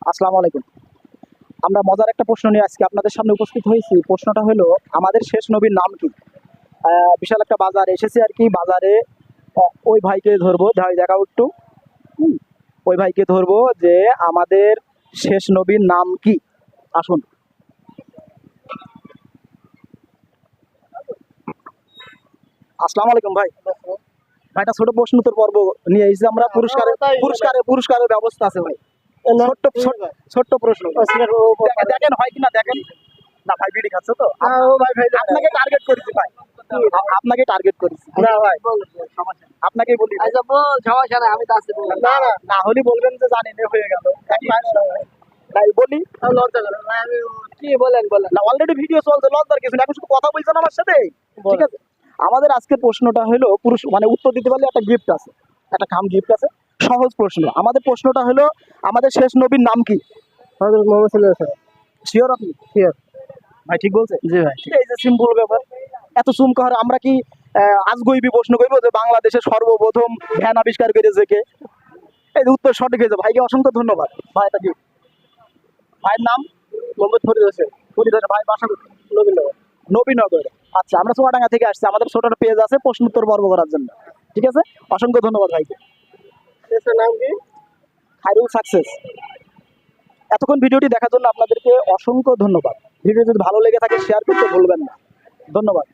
আসসালামু আলাইকুম। আমরা মজার একটা প্রশ্ন নিয়ে আজকে আপনাদের সামনে উপস্থিত হয়েছি। প্রশ্নটা হলো, আমাদের শেষ নবীর নাম কি? বিশাল একটা বাজার এসেছি আর কি। বাজারে ওই ভাইকে ধরবো, ভাই দেখাও একটু। হুম, ওই ভাইকে ধরবো যে আমাদের শেষ নবীর নাম কি। আসুন। আসসালামু আলাইকুম ভাই। ভাইটা ছোট প্রশ্ন উত্তর পর্ব নিয়ে এসেছি আমরা। পুরস্কারের ব্যবস্থা আছে ভাই। ছোট্ট ছোট্ট ছোট্ট প্রশ্ন। দেখেন হয় কিনা দেখেন। না ভাই বিড়ি খাচ্ছে তো। আপনাকে টার্গেট করেছি ভাই। আপনাকে টার্গেট করেছি। না ভাই আপনাকেই বলি। আচ্ছা বল, সমস্যা নাই, আমি তো আছি বল। না না না হলে বলবেন যে জানি না হয়ে গেল। ভাই বলি। লজ্জা করে না, আমি কি বলেন বলেন। না অলরেডি ভিডিও চলছে, লজ্জার কিছু না। এখন শুধু কথা বলছেন আমার সাথে, ঠিক আছে? আমাদের আজকের প্রশ্নটা হলো, পুরুষ মানে উত্তর দিতে পারলে একটা গিফট আছে, একটা খাম গিফট আছে। সহজ প্রশ্ন। আমাদের প্রশ্নটা হলো, আমাদের শেষ নবীর নাম কি? হযরত মুহাম্মদ সাল্লাল্লাহু আলাইহি ওয়াসাল্লাম। শিওর আপনি? শিওর। ভাই ঠিক বলছে? জি ভাই। এই যে সিম্পল ব্যাপার, এত চুমকা হয়। আমরা কি আজগইবি প্রশ্ন করবো যে বাংলাদেশের সর্বপ্রথম ভ্যান আবিষ্কার করেছে কে? এই যে উত্তর সঠিক হয়েছে। ভাইকে অসংখ্য ধন্যবাদ। ভাই এটা কি? ভাইয়ের নাম? মোহাম্মদ ফরিদ হোসেন। ফরিদ হোসেন। ভাই বাসা কোথায়? নবীনগর। নবীনগর। আচ্ছা, আমরা চুয়াডাঙ্গা থেকে আসছি। আমাদের ছোট একটা পেজ আছে প্রশ্ন উত্তর পর্ব করার জন্য, ঠিক আছে? অসংখ্য ধন্যবাদ ভাইকে। শেষের নাম কি? খায়রুল সাকসেস। এতক্ষণ ভিডিওটি দেখার জন্য আপনাদেরকে অসংখ্য ধন্যবাদ। ভিডিও যদি ভালো লেগে থাকে শেয়ার করতে ভুলবেন না। ধন্যবাদ।